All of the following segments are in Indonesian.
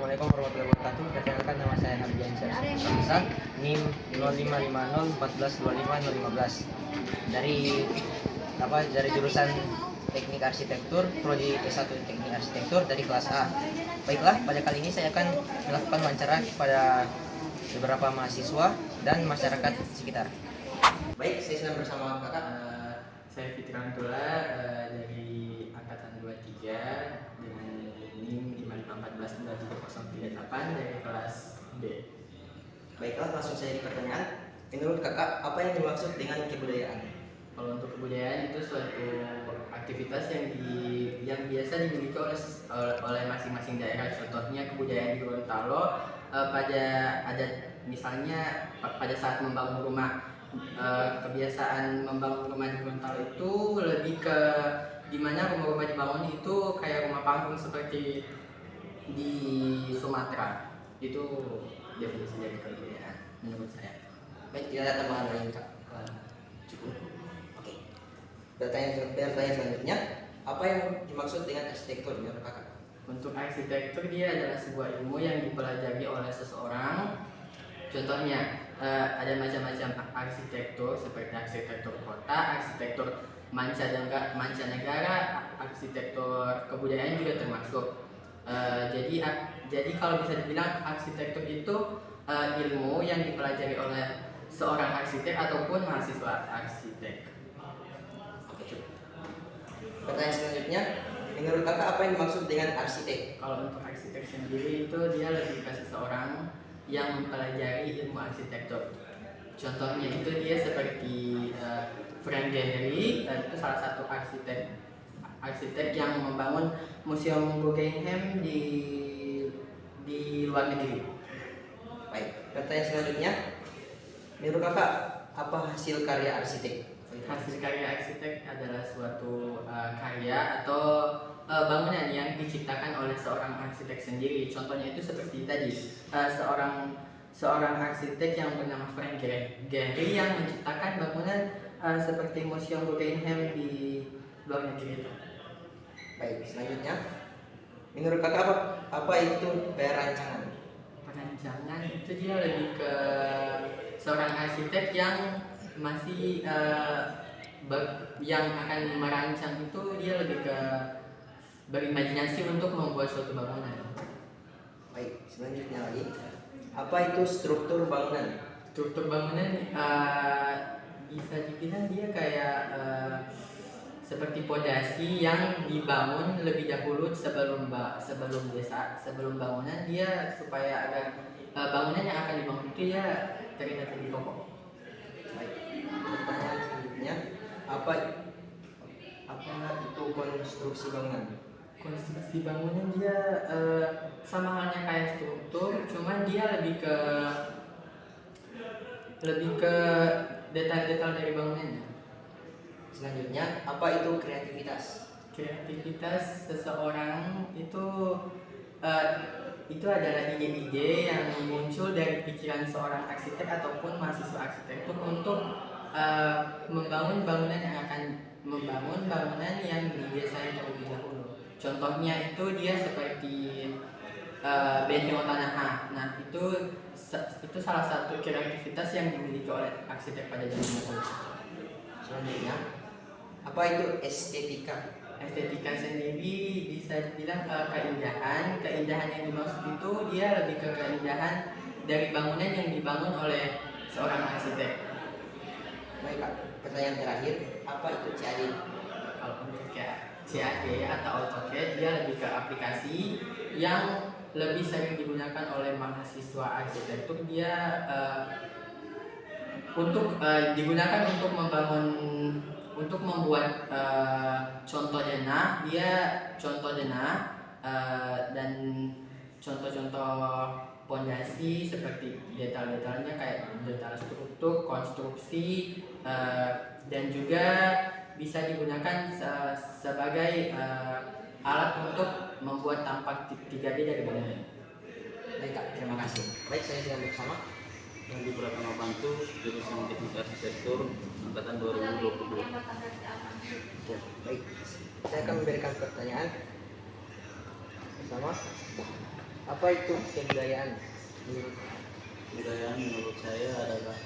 Assalamualaikum warahmatullahi wabarakatuh. Perkenalkan, nama saya Hardiansyah Ramsa, NIM 0550142515 dari jurusan Teknik Arsitektur, prodi S1 Teknik Arsitektur dari kelas A. Baiklah, pada kali ini saya akan melakukan wawancara kepada beberapa mahasiswa dan masyarakat sekitar. Baik, saya sedang bersama kakak. Saya Fitrantula dari angkatan 23 dengan NIM 55142338 dari kelas B. Baiklah, langsung saja di pertanyaan. Menurut kakak, apa yang dimaksud dengan kebudayaan? Kalau untuk kebudayaan itu suatu aktivitas yang biasa dimiliki oleh masing-masing daerah. Contohnya kebudayaan di Gorontalo misalnya pada saat membangun rumah. Kebiasaan membangun rumah di Gorontalo itu lebih ke dimana rumah-rumah dibangun itu kayak rumah panggung seperti di Sumatera. Itu definisi dari kebudayaan menurut saya. Baik, tidak ada tambahan lain kak? Cukup. Oke. Pertanyaan selanjutnya, apa yang dimaksud dengan arsitektur menurut kakak? Untuk arsitektur, dia adalah sebuah ilmu yang dipelajari oleh seseorang. Contohnya ada macam-macam arsitektur seperti arsitektur kota, arsitektur mancanegara, arsitektur kebudayaan juga termasuk. Jadi kalau bisa dibilang arsitektur itu ilmu yang dipelajari oleh seorang arsitek ataupun mahasiswa arsitek. Pertanyaan selanjutnya, menurut kakak apa yang dimaksud dengan arsitek? Kalau untuk arsitek sendiri itu dia lebih ke seseorang yang mempelajari ilmu arsitektur. Contohnya itu dia seperti Frank Gehry, itu salah satu arsitek yang membangun Museum Guggenheim di luar negeri. Baik, pertanyaan selanjutnya, menurut kakak apa hasil karya arsitek? Hasil karya arsitek adalah suatu karya atau bangunan yang diciptakan oleh seorang arsitek sendiri. Contohnya itu seperti tadi, seorang arsitek yang bernama Frank Gehry yang menciptakan bangunan seperti Museum Guggenheim di luar negeri itu. Baik, selanjutnya, menurut kakak apa itu perancangan? Perancangan itu dia lebih ke seorang arsitek yang masih yang akan merancang itu dia lebih ke berimajinasi untuk membuat suatu bangunan. Baik, selanjutnya lagi, apa itu struktur bangunan? Struktur bangunan bisa dibilang dia kayak seperti pondasi yang dibangun lebih dahulu sebelum bangunan, dia supaya agar bangunan yang akan dibangun itu ya terlihat lebih kokoh. Baik, pertanyaan selanjutnya, apa itu konstruksi bangunan? Konstruksi bangunan dia sama halnya kayak struktur, cuman dia lebih ke detail-detail dari bangunannya. Selanjutnya, apa itu kreativitas? Kreativitas seseorang itu adalah ide-ide yang muncul dari pikiran seorang arsitek ataupun mahasiswa arsitektur untuk membangun bangunan yang didesain terlebih dahulu. Contohnya itu dia seperti benteng Otanaha. Nah, itu salah satu kreativitas yang dimiliki oleh arsitek pada zaman dahulu. Selanjutnya, apa itu estetika? Estetika sendiri bisa dibilang keindahan yang dimaksud itu dia lebih ke keindahan dari bangunan yang dibangun oleh seorang arsitek. Baik kak, pertanyaan terakhir, apa itu CAD? Kalau untuk CAD atau AutoCAD, dia lebih ke aplikasi yang lebih sering digunakan oleh mahasiswa arsitektur. Dia digunakan untuk membuat contoh denah, dan contoh-contoh pondasi seperti detail-detailnya kayak detail struktur, konstruksi, dan juga bisa digunakan sebagai alat untuk membuat tampak 3D dari bangunan. Baik kak, terima kasih. Baik, saya sedang bersama Andi Pratama Pantu, jurusan Teknik Arsitektur angkatan 2022. Baik, saya akan memberikan pertanyaan pertama. Apa itu kebudayaan menurut? Kebudayaan menurut saya adalah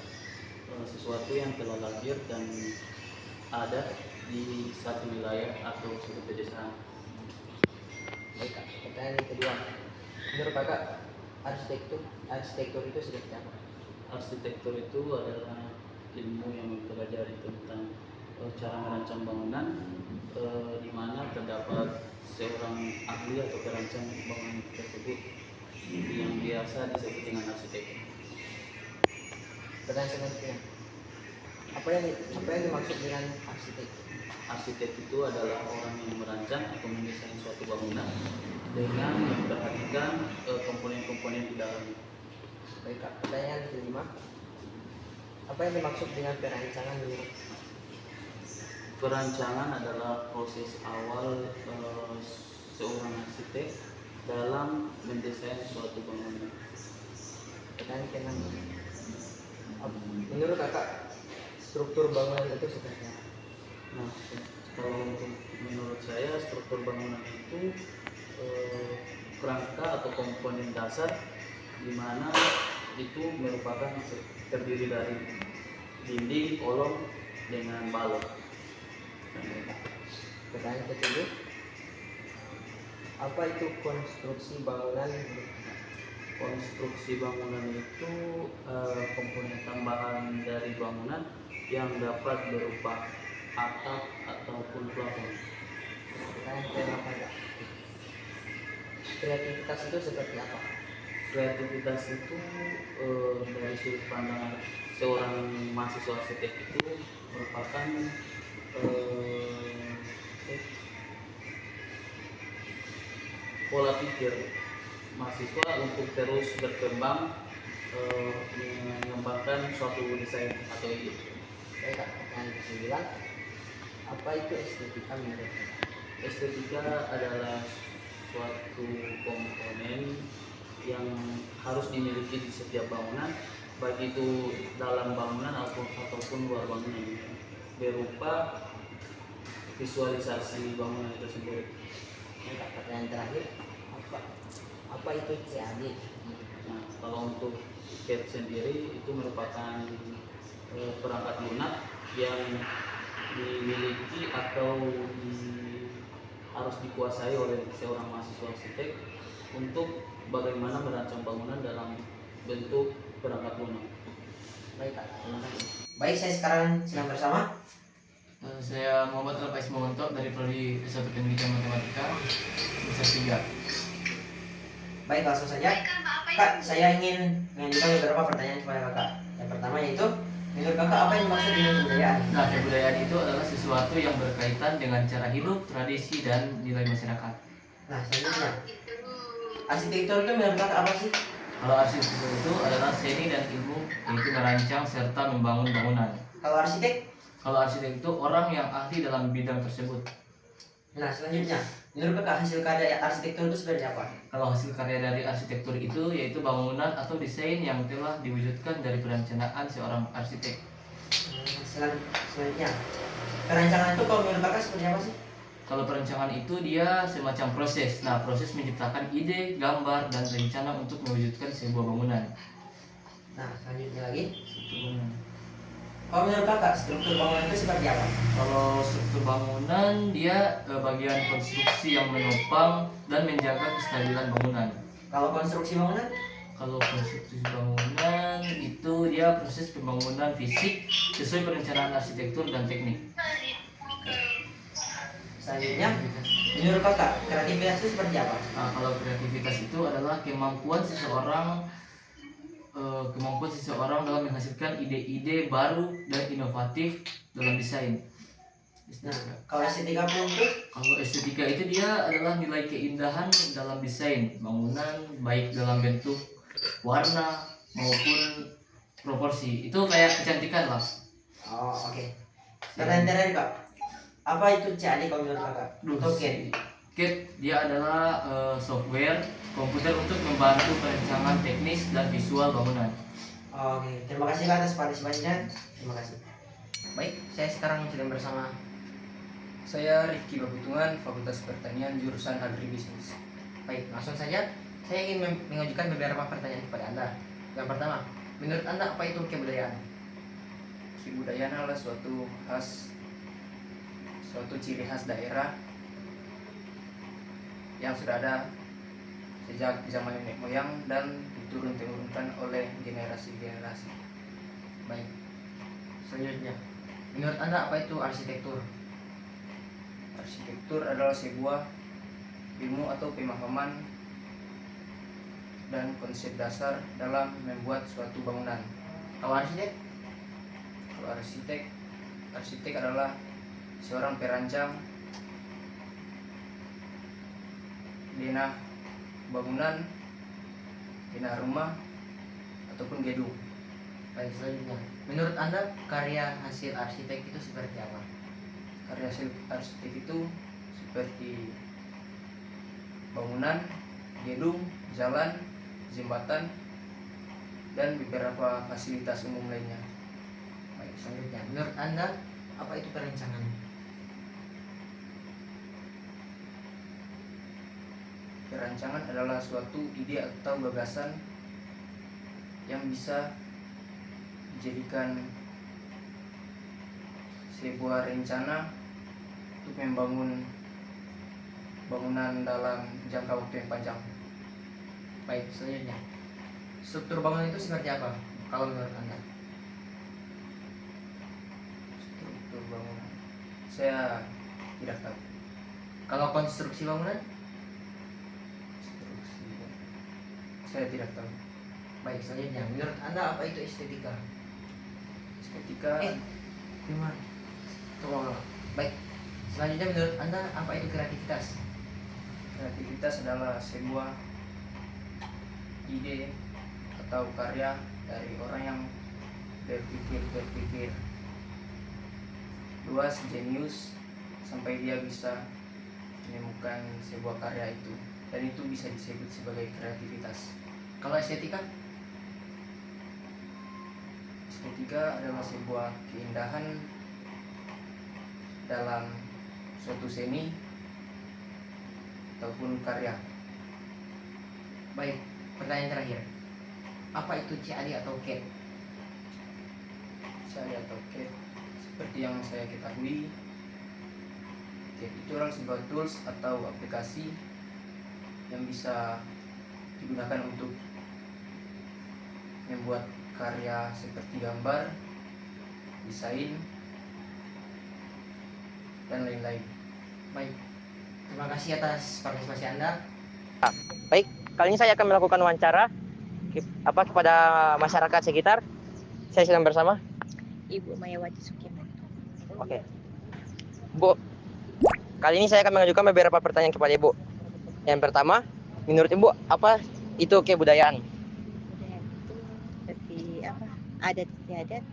sesuatu yang telah lahir dan ada di satu wilayah atau suatu pedesaan. Baik Kak, pertanyaan yang kedua. Menurut Kakak, arsitektur itu seperti apa? Arsitektur itu adalah ilmu yang mempelajari tentang cara merancang bangunan, di mana terdapat seorang ahli atau perancang bangunan tersebut yang biasa disebut dengan arsitek. Pertanyaan selanjutnya. Apa yang dimaksud dengan arsitek? Arsitek itu adalah orang yang merancang atau mendesain suatu bangunan dengan memperhatikan komponen-komponen di dalamnya. Baik Kak, pertanyaan kelima. Apa yang dimaksud dengan perancangan menurut? Perancangan adalah proses awal seorang arsitek dalam mendesain suatu bangunan. Pertanyaan keenam. Menurut Kakak, struktur bangunan itu seperti apa? Nah, kalau menurut saya struktur bangunan itu kerangka atau komponen dasar di mana itu merupakan terdiri dari dinding, kolom dengan balok. Pertanyaan ketujuh. Apa itu konstruksi bangunan? Konstruksi bangunan itu komponen tambahan dari bangunan yang dapat berupa atap ataupun plafon. Pertanyaan ke-8 Kak. Kreativitas itu seperti apa? Kreativitas itu dari sudut pandang seorang mahasiswa arsitek itu merupakan pola pikir mahasiswa untuk terus berkembang, mengembangkan suatu desain atau ide. Baik Kak, pertanyaan ke-9. Apa itu estetika menurut Kakak? Estetika adalah suatu komponen yang harus dimiliki di setiap bangunan, baik itu dalam bangunan ataupun luar bangunan, berupa visualisasi bangunan tersebut. Baik Kak, pertanyaan terakhir. Apa itu CAD? Nah, kalau untuk CAD sendiri itu merupakan perangkat lunak yang dimiliki atau harus dikuasai oleh seorang mahasiswa arsitek untuk bagaimana merancang bangunan dalam bentuk perangkat lunak. Baik Kak, terima kasih. Baik, saya sekarang sedang bersama. Saya Muhammad Al-Faiz Montok dari Prodi S1 Pendidikan Matematika semester 3. Baik, langsung saja. Kak, saya ingin mengajukan beberapa pertanyaan kepada Kakak. Yang pertama yaitu, menurut Kakak apa yang dimaksud dengan kebudayaan? Nah, kebudayaan itu adalah sesuatu yang berkaitan dengan cara hidup, tradisi, dan nilai masyarakat. Nah, selanjutnya, arsitektur itu menurut Kakak apa sih? Kalau arsitektur itu adalah seni dan ilmu, yaitu merancang serta membangun bangunan. Kalau arsitek? Kalau arsitek itu orang yang ahli dalam bidang tersebut. Nah, selanjutnya, menurut Kakak hasil karya arsitektur itu seperti apa? Kalau hasil karya dari arsitektur itu yaitu bangunan atau desain yang telah diwujudkan dari perencanaan seorang arsitek. Selanjutnya, perancangan itu kalau menurut Kakak seperti apa sih? Kalau perencanaan itu dia semacam proses. Nah, proses menciptakan ide, gambar, dan rencana untuk mewujudkan sebuah bangunan. Nah, selanjutnya lagi, Bangunan. kalau menurut Kakak struktur bangunan itu seperti apa? Kalau struktur bangunan dia bagian konstruksi yang menopang dan menjaga kestabilan bangunan. Kalau konstruksi bangunan? Kalau konstruksi bangunan itu dia proses pembangunan fisik sesuai perencanaan arsitektur dan teknik. Selanjutnya, menurut Kakak kreativitas itu seperti apa? Nah, kalau kreativitas itu adalah kemampuan seseorang dalam menghasilkan ide-ide baru dan inovatif dalam desain. Nah, kalau estetika pun itu? Kalau estetika itu dia adalah nilai keindahan dalam desain bangunan, baik dalam bentuk, warna maupun proporsi. Itu kayak kecantikan lah. Oh, oke. Pertanyaan terakhir Kak, apa itu CAD kalau menurut Kakak? Atau CAD? CAD dia adalah software komputer untuk membantu perencanaan teknis dan visual bangunan. Oke, terima kasih Kak atas partisipasinya. Terima kasih. Baik, saya sekarang sedang bersama. Saya Rifki Babutungan, Fakultas Pertanian, jurusan Agribisnis. Baik, langsung saja. Saya ingin mengajukan beberapa pertanyaan kepada Anda. Yang pertama, menurut Anda apa itu kebudayaan? Kebudayaan adalah suatu ciri khas daerah yang sudah ada sejak zaman nenek moyang dan diturun-temurunkan oleh generasi-generasi. Baik. Selanjutnya, menurut Anda apa itu arsitektur? Arsitektur adalah sebuah ilmu atau pemahaman dan konsep dasar dalam membuat suatu bangunan. Kalau arsitek? Kalau arsitek adalah seorang perancang denah bangunan, denah rumah, ataupun gedung. Baik, selanjutnya, menurut Anda karya hasil arsitek itu seperti apa? Karya hasil arsitek itu seperti bangunan, gedung, jalan, jembatan, dan beberapa fasilitas umum lainnya. Baik, selanjutnya, menurut Anda apa itu perencanaan? Perancangan adalah suatu ide atau gagasan yang bisa dijadikan sebuah rencana untuk membangun bangunan dalam jangka waktu yang panjang. Baik, selanjutnya, struktur bangunan itu seperti apa kalau menurut Anda? Struktur bangunan saya tidak tahu. Kalau konstruksi bangunan? Saya tidak tahu. Baik, selanjutnya, menurut Anda apa itu estetika? Estetika Gimana? Tolong. Baik, selanjutnya menurut Anda apa itu kreativitas? kreativitas adalah sebuah ide atau karya dari orang yang berpikir luas, jenius, sampai dia bisa menemukan sebuah karya itu, dan itu bisa disebut sebagai kreativitas. Kalau estetika? Estetika adalah sebuah keindahan dalam suatu seni ataupun karya. Baik, pertanyaan terakhir, apa itu CAD atau CAD? Saya atau CAD, seperti yang saya ketahui, CAD itu adalah sebuah tools atau aplikasi yang bisa digunakan untuk membuat karya seperti gambar, desain, dan lain-lain. Baik, terima kasih atas partisipasi Anda. Baik, kali ini saya akan melakukan wawancara kepada masyarakat sekitar. Saya sedang bersama Ibu Mayawati Sukiman. Oke. Bu, kali ini saya akan mengajukan beberapa pertanyaan kepada Ibu. Yang pertama, menurut Ibu apa itu kebudayaan? Budaya itu seperti apa? Adat istiadat.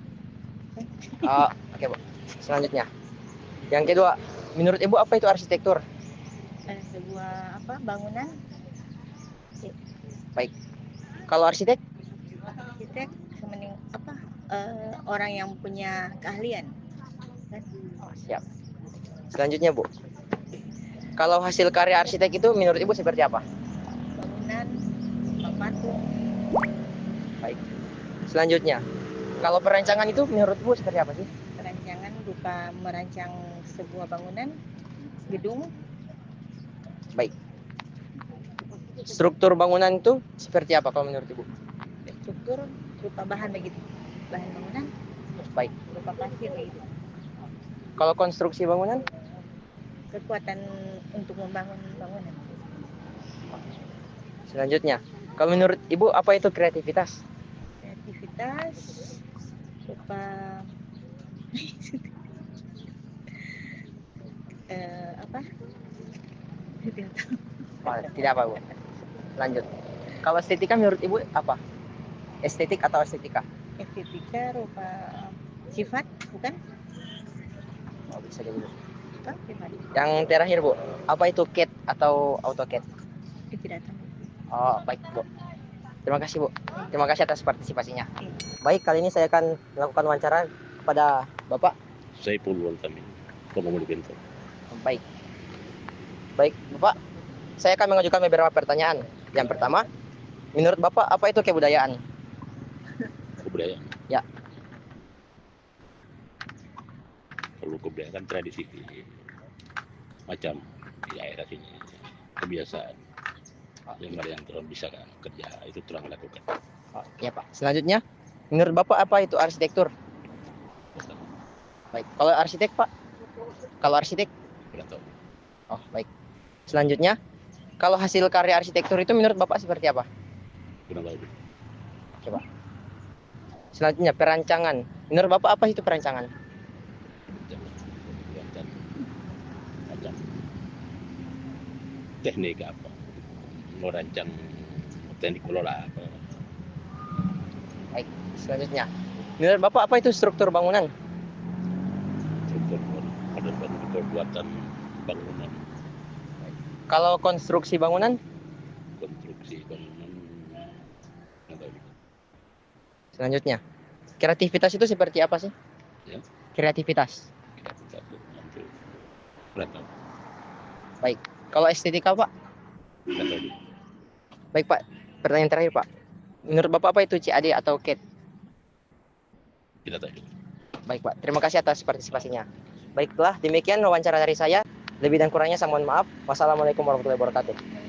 Oke, Bu. Selanjutnya. Yang kedua, menurut Ibu apa itu arsitektur? Sebuah apa? Bangunan. Baik. Kalau arsitek? Arsitek semening apa? Orang yang punya keahlian. Kan? Siap. Selanjutnya, Bu. Kalau hasil karya arsitek itu menurut Ibu seperti apa? Bangunan, patung. Baik. Selanjutnya, kalau perancangan itu menurut Bu seperti apa sih? Perancangan berupa merancang sebuah bangunan, gedung. Baik. Struktur bangunan itu seperti apa kalau menurut Ibu? Struktur berupa bahan begitu. Bahan bangunan Baik. berupa pasir begitu. Kalau konstruksi bangunan? Kekuatan untuk membangun bangunan. Selanjutnya, kalau menurut Ibu apa itu kreativitas? Kreativitas berupa apa? Tidak tahu. Oh, tidak apa, Bu. Lanjut. Kalau estetika menurut Ibu apa? Estetik atau estetika? Estetika rupa sifat, bukan? Oh, bisa jadi. Apa? Sifat. Yang terakhir, Bu, apa itu CAD atau AutoCAD? Tidak tahu. Oh, baik, Bu. Terima kasih, Bu. Terima kasih atas partisipasinya. Iya. Baik, kali ini saya akan melakukan wawancara kepada Bapak. Saiful Wantami, Pengemudi Bento. Baik. Baik, Bapak. Saya akan mengajukan beberapa pertanyaan. Yang pertama, menurut Bapak apa itu kebudayaan? Kebudayaan. Ya. Kalau kebudayaan kan tradisi macam di daerah sini, kebiasaan yang ada yang terus bisa kan kerja itu terang lakukan. Oh, ya Pak. Selanjutnya, menurut Bapak apa itu arsitektur? Baik. Kalau arsitek Pak? Kalau arsitek? Kurang tahu. Oh, baik. Selanjutnya, kalau hasil karya arsitektur itu menurut Bapak seperti apa? Kurang tahu. Coba. Selanjutnya, perancangan. Menurut Bapak apa itu perancangan? Macam macam teknik apa, merancang teknik kelola apa. Baik. Selanjutnya, menurut Bapak apa itu struktur bangunan? Struktur ada perbuatan bangunan, Kalau konstruksi bangunan? konstruksi bangunan. Nggak tahu. Selanjutnya, kreativitas itu seperti apa sih? Ya. Kreativitas. Kita nanti kurang tahu. Baik. Kalau estetika Pak? Kurang tahu. Baik Pak. Pertanyaan terakhir Pak. Menurut Bapak apa itu CAD atau CAD? Kita tahu. Baik Pak. Terima kasih atas partisipasinya. Baiklah, demikian wawancara dari saya. Lebih dan kurangnya saya mohon maaf. Wassalamualaikum warahmatullahi wabarakatuh.